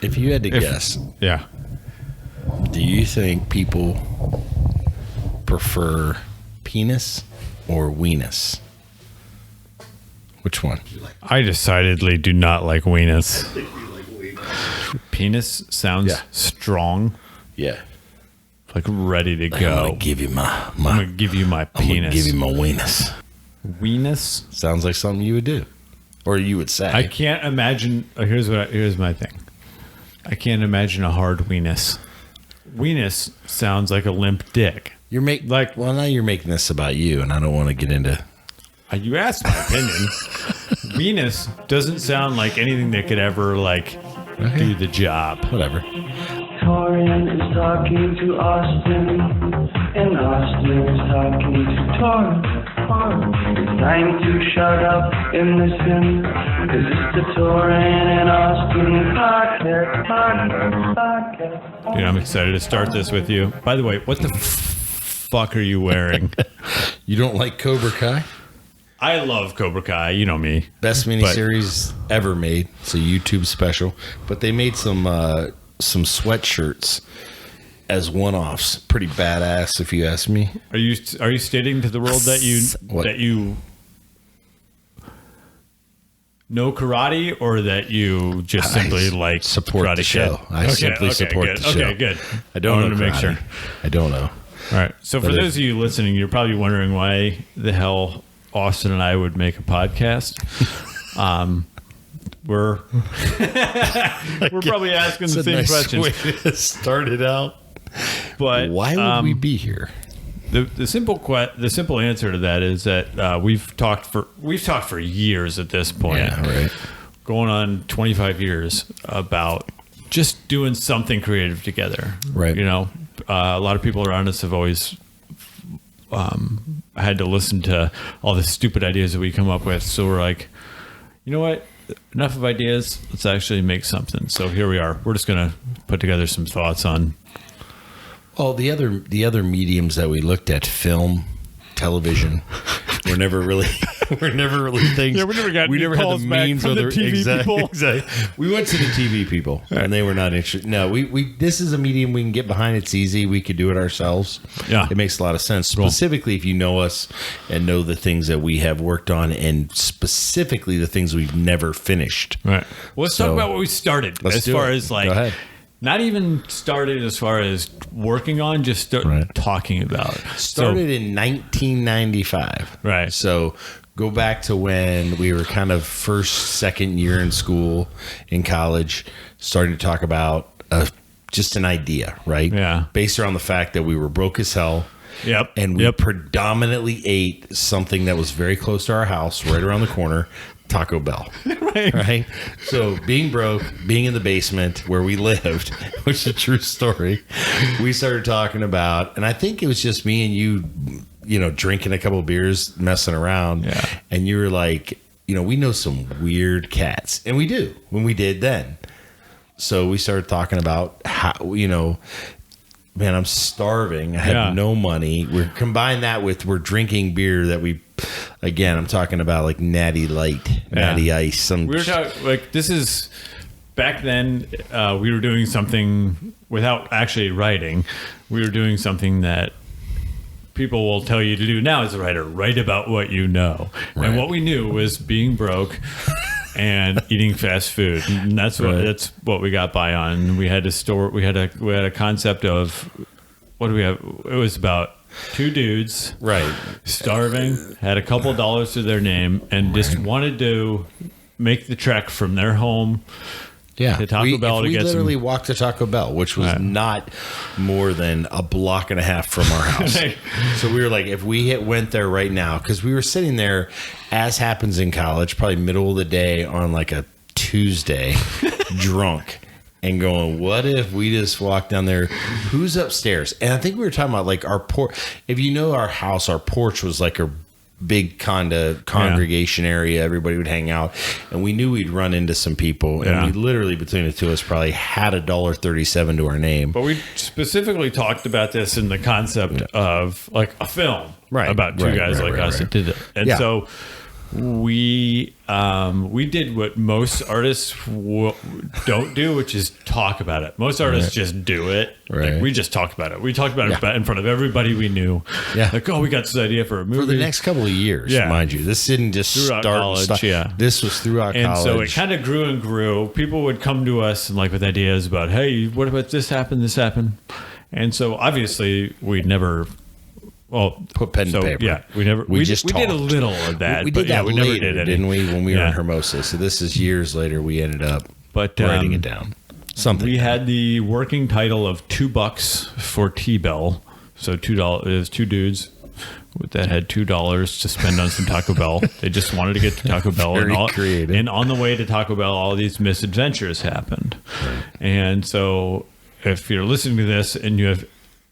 If you had to guess, Yeah. do you think people prefer penis or weenus? Which one? I decidedly do not like weenus. Penis sounds strong, Yeah. like ready to I'm go. gonna give you my I'm gonna give you my I'm gonna penis. give you my weenus. Weenus. Sounds like something you would do, or you would say. I can't imagine. Here's my thing. I can't imagine a hard weenus. Weenus sounds like a limp dick. You're well, now you're making this about you, and I don't want to get into. You asked my opinion. Weenus doesn't sound like anything that could ever do the job. Whatever. Torin is talking to Austin, and Austin is talking to Torin. It's time to shut up and listen, cause it's the Torin and Austin podcast. Dude, I'm excited to start this with you. By the way, what the fuck are you wearing? You don't like Cobra Kai? I love Cobra Kai. You know me. Best miniseries ever made. It's a YouTube special, but they made some sweatshirts as one-offs. Pretty badass, if you ask me. Are you stating to the world that you know karate, or that you just simply support Karate the show? Kid? I simply support good. the show. Okay, good. I don't know wanted to make karate. sure. I don't know. All right. So for those of you listening, you're probably wondering why the hell Austin and I would make a podcast. We're probably asking the same questions. Way to start it out. But why would we be here? The simple answer to that is that we've talked for years at this point. Yeah, right. Going on 25 years about just doing something creative together. Right. You know, a lot of people around us have always had to listen to all the stupid ideas that we come up with. So we're like, you know what? Enough of ideas. Let's actually make something. So here we are. We're just going to put together some thoughts on. Well, the other mediums that we looked at, film, television, were never really things. Yeah, we never had the means or the TV people. Exactly. We went to the TV people, and they were not interested. No, we this is a medium we can get behind. It's easy. We could do it ourselves. Yeah, it makes a lot of sense. Specifically, if you know us and know the things that we have worked on, and specifically the things we've never finished. Right. Well, let's talk about what we started. As far as Go ahead. Not even started as far as working on, just talking about. Started in 1995. Right. So go back to when we were kind of second year in school, in college, starting to talk about just an idea, right? Yeah. Based around the fact that we were broke as hell. Yep. And we predominantly ate something that was very close to our house, right around the corner. Taco Bell. Right. So being broke, being in the basement where we lived, which is a true story, we started talking about, and I think it was just me and you, drinking a couple of beers, messing around. Yeah. And you were like, we know some weird cats. And we do, when we did then. So we started talking about how, man, I'm starving. I have no money. We're combine that with we're drinking beer that I'm talking about like Natty Light, Natty Ice. We were talking this is back then. We were doing something without actually writing. We were doing something that people will tell you to do now as a writer. Write about what you know, and what we knew was being broke. And eating fast food, and that's what we got by on. We had to store. We had a concept of what do we have? It was about two dudes, starving, had a couple dollars to their name, and just wanted to make the trek from their home. To Taco Bell to get some. We literally walked to Taco Bell, which was not more than a block and a half from our house. So we were like, if we went there right now, because we were sitting there, as happens in college, probably middle of the day on like a Tuesday, drunk, and going, what if we just walk down there? Who's upstairs? And I think we were talking about like our porch. If you know our house, our porch was like a big congregation area. Everybody would hang out, and we knew we'd run into some people, and we literally between the two of us probably had $1.37 to our name. But we specifically talked about this in the concept of like a film about two guys like us that did it. And so we did what most artists don't do, which is talk about it. Most artists just do it. Right. Like, we just talked about it. We talked about it in front of everybody we knew. Yeah. Like, oh, we got this idea for a movie. For the next couple of years, mind you. This didn't just throughout start. College, yeah. This was throughout and college. And so it kind of grew and grew. People would come to us and like with ideas about, hey, what about this happened? And so obviously we never... Well, put pen to paper. Yeah, we did a little of that. We did that we later, never did any. didn't we? When we were in Hermosa. So this is years later. We ended up writing it down. Something we had the working title of $2 for T-Bell. So $2. It was two dudes that had $2 to spend on some Taco Bell. They just wanted to get to Taco Bell. Very creative. And on the way to Taco Bell, all these misadventures happened. Right. And so if you're listening to this and you have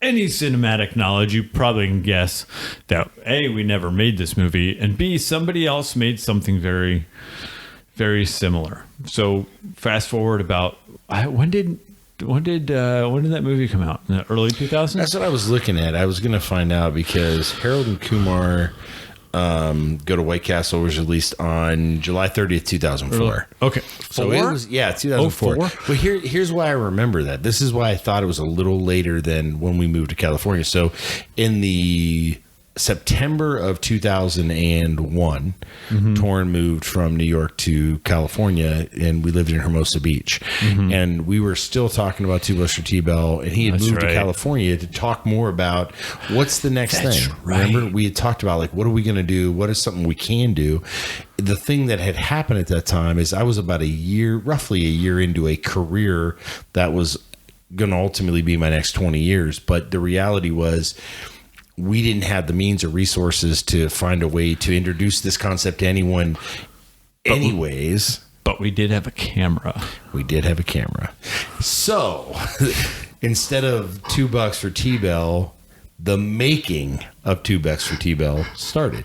any cinematic knowledge, you probably can guess that A, we never made this movie, and B, somebody else made something very, very similar. So fast forward about when did that movie come out? In the early 2000s? That's what I was looking at. I was going to find out because Harold and Kumar Go to White Castle was released on July 30th, 2004. Okay. So it was, 2004. But here's why I remember that. This is why I thought it was a little later than when we moved to California. So in the September of 2001, Torin moved from New York to California, and we lived in Hermosa Beach. And we were still talking about Two Buster T-Bell, and he had moved to California to talk more about what's the next thing. Remember, we had talked about, like, what are we going to do? What is something we can do? The thing that had happened at that time is I was about roughly a year into a career that was going to ultimately be my next 20 years. But the reality was, we didn't have the means or resources to find a way to introduce this concept to anyone anyways. But we did have a camera. We did have a camera. So instead of $2 for T-Bell, the making of $2 for T-Bell started.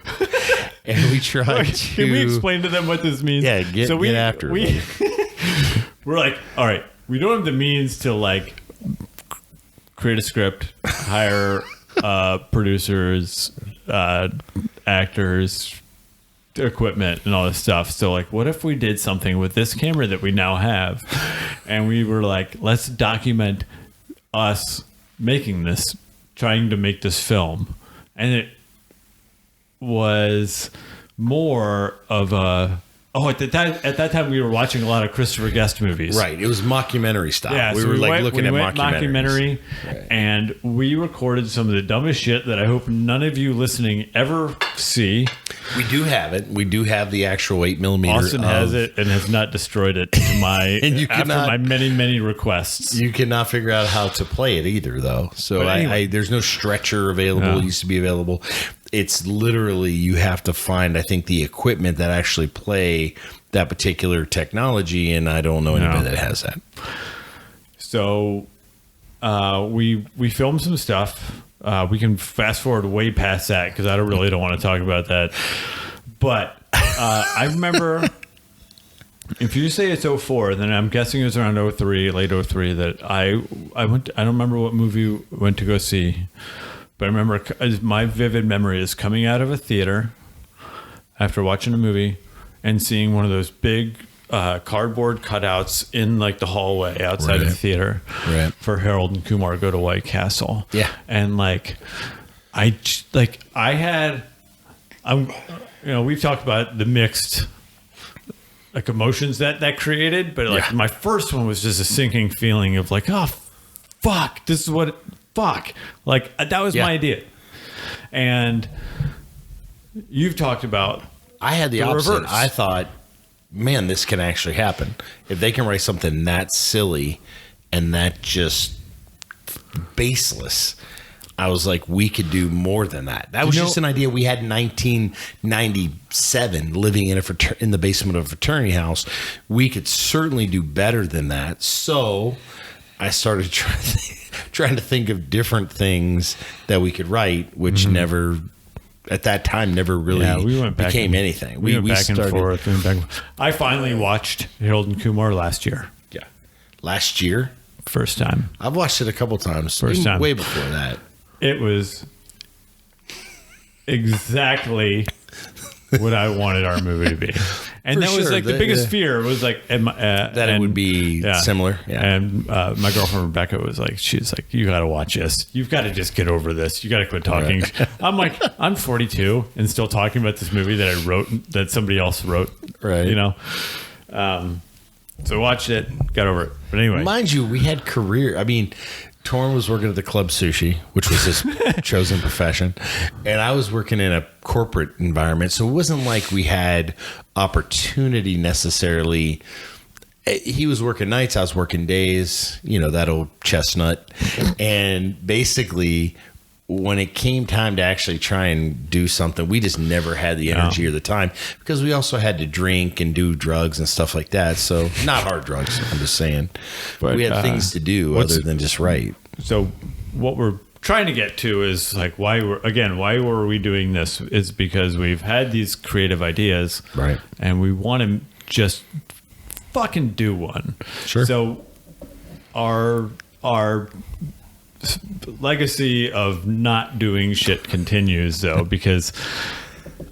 And we tried to... Can we explain to them what this means? Yeah, get after it. We're like, all right, we don't have the means to, like, create a script, hire... producers, actors, equipment, and all this stuff. So, like, what if we did something with this camera that we now have? And we were like, let's document us making this, trying to make this film. And it was more of a... at that time we were watching a lot of Christopher Guest movies. Right. It was mockumentary style. Yeah, we were looking at mockumentary, and we recorded some of the dumbest shit that I hope none of you listening ever see. We do have it. We do have the actual 8mm. Austin has it and has not destroyed it to my after my many requests. You cannot figure out how to play it either, though. So anyway, there's no stretcher available. No. It used to be available. It's literally, you have to find, I think, the equipment that actually play that particular technology, and I don't know anybody that has that. So we filmed some stuff. We can fast forward way past that because I don't want to talk about that. But I remember, if you say it's 04, then I'm guessing it was around 03, late 03, that I went. I don't remember what movie we went to go see. But I remember my vivid memory is coming out of a theater after watching a movie and seeing one of those big cardboard cutouts in, like, the hallway outside of the theater for Harold and Kumar Go to White Castle. Yeah. And, like, we've talked about the mixed, like, emotions that created, but, like, my first one was just a sinking feeling of, like, oh, fuck, this is what... Fuck. Like, that was my idea. And you've talked about... I had the opposite. Reverse. I thought, man, this can actually happen. If they can write something that silly and that just baseless, I was like, we could do more than that. That was just an idea we had in 1997, living in in the basement of a fraternity house. We could certainly do better than that. So I started trying to think of different things that we could write, which never, at that time, never really became anything. We went back and forth. I finally watched Harold and Kumar last year. Yeah. Last year? First time. I've watched it a couple times. First time. Way before that. It was exactly what I wanted our movie to be. And For that was sure. like the biggest fear was like That it would be similar. Yeah. And my girlfriend Rebecca was like, she's like, you got to watch this. You've got to just get over this. You got to quit talking. Right. I'm like, I'm 42 and still talking about this movie that I wrote, that somebody else wrote. Right. You know. So I watched it, got over it. But anyway, mind you, we had career. I mean, Torin was working at the Club Sushi, which was his chosen profession, and I was working in a corporate environment. So it wasn't like we had opportunity necessarily. He was working nights, I was working days. You know, that old chestnut. And basically, when it came time to actually try and do something, we just never had the energy or the time, because we also had to drink and do drugs and stuff like that. So not hard drugs, I'm just saying. But we had things to do other than just write. So what we're trying to get to is like, why were we doing this? Is because we've had these creative ideas, right? And we want to just fucking do one. Sure. So our legacy of not doing shit continues, though, because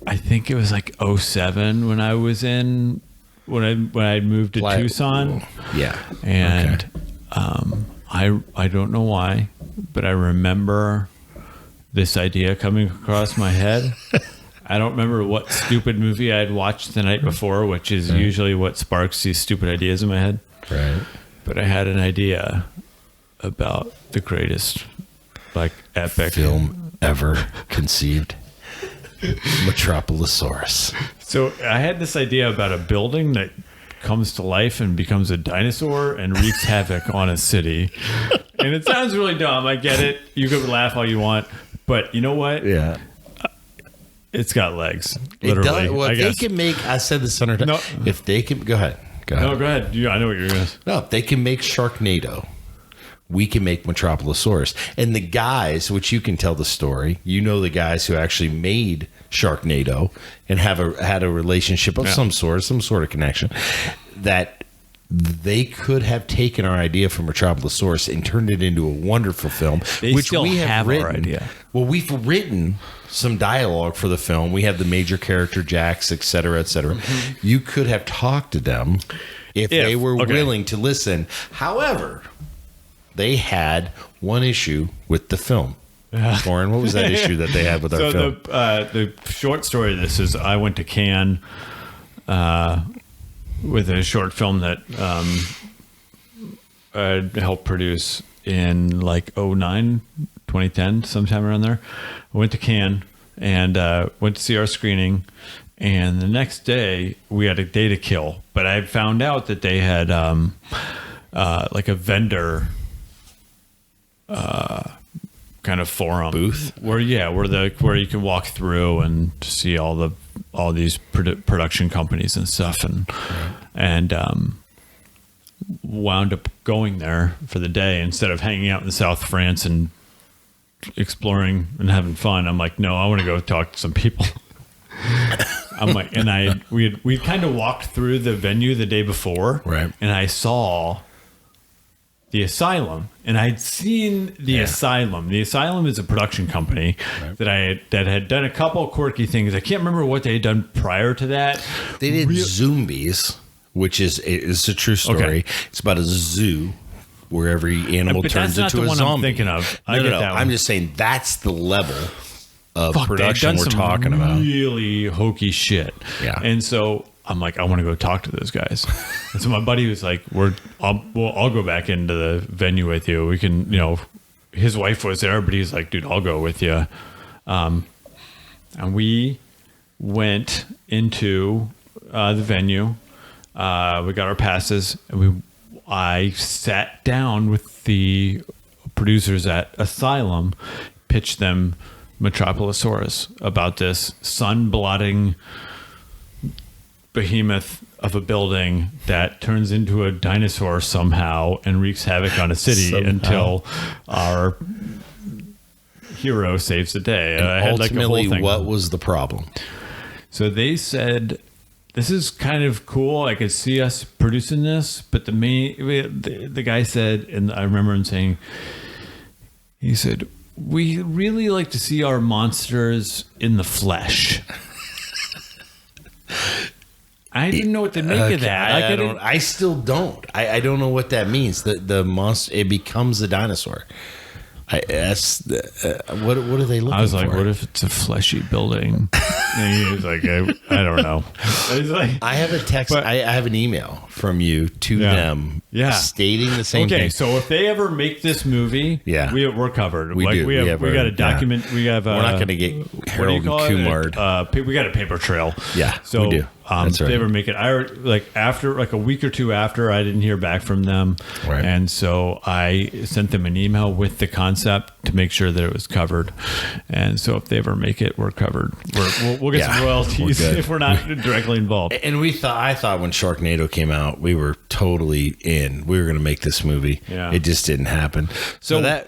I think it was like 2007 when I was when I moved to Tucson. Yeah. And I don't know why, but I remember this idea coming across my head. I don't remember what stupid movie I had watched the night before, which is usually what sparks these stupid ideas in my head. Right. But I had an idea about the greatest, like, epic film ever conceived, Metropolisaurus. So I had this idea about a building that comes to life and becomes a dinosaur and wreaks havoc on a city. And it sounds really dumb. I get it. You could laugh all you want, but you know what? Yeah. It's got legs. Literally. It does. Well, if they can make, I said this 100 times. No. If they can, go ahead. No, go ahead. I know what you're going to say. No, if they can make Sharknado, we can make Metropolisaurus. And the guys, which you can tell the story, you know, the guys who actually made Sharknado and had a relationship of some sort of connection, that they could have taken our idea from Metropolisaurus and turned it into a wonderful film, which we have written. Our idea. Well, we've written some dialogue for the film. We have the major character, Jax, et cetera, et cetera. Mm-hmm. You could have talked to them if they were willing to listen. However, they had one issue with the film. Torin, what was that issue that they had with our film? The short story of this is I went to Cannes with a short film that I helped produce in like 2010, sometime around there. I went to Cannes and went to see our screening. And the next day, we had a day to kill. But I found out that they had like a vendor kind of forum booth where you can walk through and see all these production companies and stuff, and wound up going there for the day instead of hanging out in South France and exploring and having fun. I'm like, no, I want to go talk to some people. I'm like, and we kind of walked through the venue the day before, right? And I saw the Asylum, and I'd seen the Asylum. The Asylum is a production company that had done a couple of quirky things. I can't remember what they had done prior to that. They did Zombies, which is a true story. Okay. It's about a zoo where every animal turns into a zombie. That's not the one I'm thinking of. No. I'm just saying that's the level of production we're talking about. Really hokey shit. Yeah. And so I'm like, I want to go talk to those guys. And so my buddy was like, I'll go back into the venue with you. We can, his wife was there, but he's like, dude, I'll go with you. And we went into the venue. We got our passes, and I sat down with the producers at Asylum, pitched them Metropolisaurus about this sun-blotting behemoth of a building that turns into a dinosaur somehow and wreaks havoc on a city until our hero saves the day. Ultimately, what was the problem? So they said, this is kind of cool. I could see us producing this, but the guy said, and I remember him saying, he said, we really like to see our monsters in the flesh. I didn't know what to make of that. I still don't. I don't know what that means. The monster, it becomes a dinosaur. What are they looking for? I was like, what if it's a fleshy building? And he was like, I don't know. I have a text. I have an email from you to them stating the same thing. Okay, so if they ever make this movie, we're covered. We got a document. Yeah. We have. We're not going to get Harold and Kumar. We got a paper trail. Yeah, so we do. If they ever make it, after a week or two after, I didn't hear back from them, right. And so I sent them an email with the concept to make sure that it was covered. And so if they ever make it, we're covered. We'll get some royalties if we're not directly involved. And I thought when Sharknado came out, we were totally in. We were going to make this movie. Yeah. It just didn't happen. So that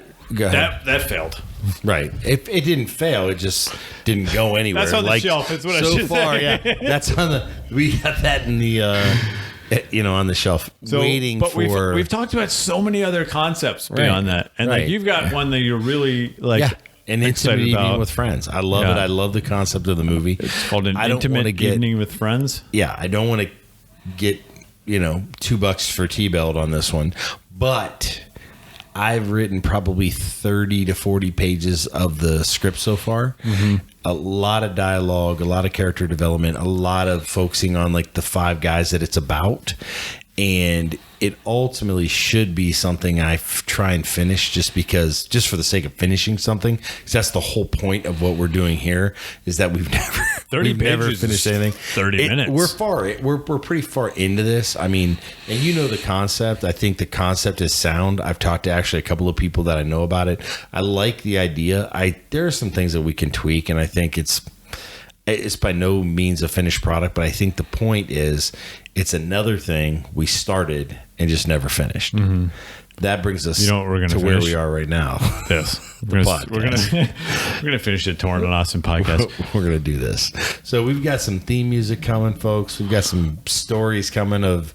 failed. Right. It didn't fail. It just didn't go anywhere. That's on the shelf. That's what I should say. Yeah. That's on the. We got that in the. On the shelf, waiting for. We've talked about so many other concepts beyond that, and like you've got one that you're really like. Yeah. An intimate evening with friends. I love it. I love the concept of the movie. It's called an intimate evening with friends. Yeah, I don't want to get $2 for T-Belt on this one, but I've written probably 30 to 40 pages of the script so far. Mm-hmm. A lot of dialogue, a lot of character development, a lot of focusing on like the 5 guys that it's about. And it ultimately should be something I try and finish just for the sake of finishing something. Because that's the whole point of what we're doing here is that we've never finished anything. 30 minutes. We're pretty far into this. I mean, and the concept. I think the concept is sound. I've talked to actually a couple of people that I know about it. I like the idea. There are some things that we can tweak, and I think it's by no means a finished product, but I think the point is it's another thing we started and just never finished. Mm-hmm. That brings us to where we are right now. Yes. We're gonna finish the Torin and Austin podcast. We're gonna do this. So we've got some theme music coming, folks. We've got some stories coming of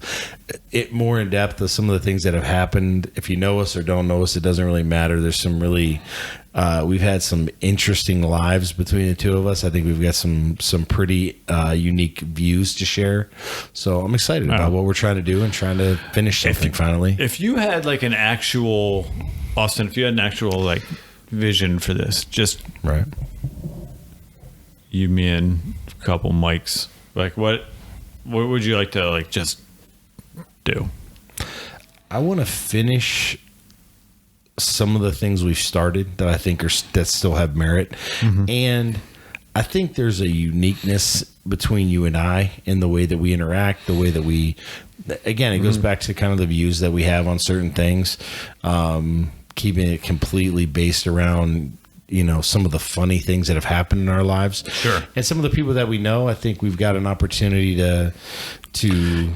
it more in depth of some of the things that have happened. If you know us or don't know us, it doesn't really matter. There's some really we've had some interesting lives between the two of us. I think we've got some pretty unique views to share. So I'm excited about what we're trying to do and trying to finish something finally. If you had like an actual Austin, if you had an actual like vision for this, just right, you, me, and a couple mics, like what would you like to like just do? I want to finish some of the things we've started that I think that still have merit. Mm-hmm. And I think there's a uniqueness between you and I in the way that we interact, the way that we, again, it goes back to kind of the views that we have on certain things, keeping it completely based around, some of the funny things that have happened in our lives. Sure. And some of the people that we know, I think we've got an opportunity to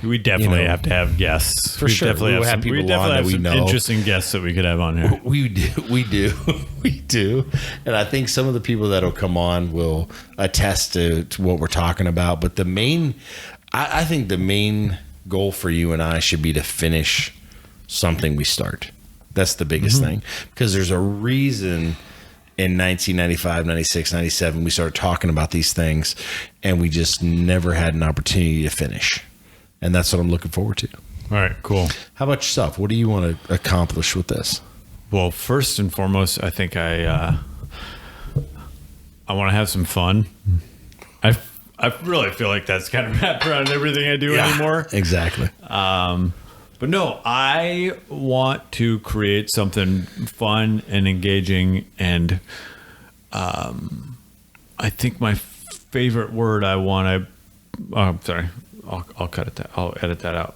we definitely have to have guests. For sure. Definitely we have people on that we know. Interesting guests that we could have on here. We do. And I think some of the people that'll come on will attest to what we're talking about. But I think the main goal for you and I should be to finish something we start. That's the biggest thing. Because there's a reason in 1995, 96, 97, we started talking about these things and we just never had an opportunity to finish. And that's what I'm looking forward to. All right, cool. How about yourself? What do you want to accomplish with this? Well, first and foremost, I think I want to have some fun. I really feel like that's kind of wrapped around everything I do anymore. Exactly. But no, I want to create something fun and engaging, and I think my favorite word I'm sorry, I'll cut it. I'll edit that out.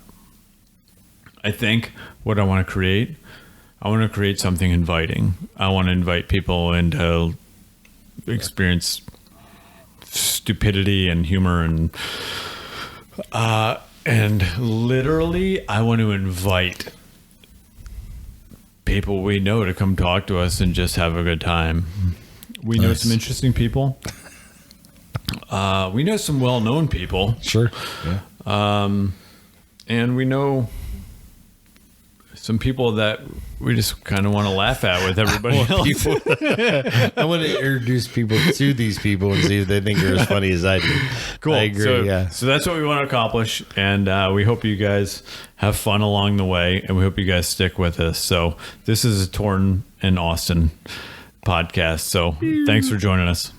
I think what I want to create something inviting. I want to invite people in to experience stupidity and humor and literally, I want to invite people we know to come talk to us and just have a good time. We know some interesting people. We know some well-known people. Sure. Yeah. And we know some people that we just kind of want to laugh at with everybody else. I want to introduce people to these people and see if they think they're as funny as I do. Cool. I agree. So that's what we want to accomplish, and we hope you guys have fun along the way, and we hope you guys stick with us. So this is a Torin and Austin podcast. So thanks for joining us.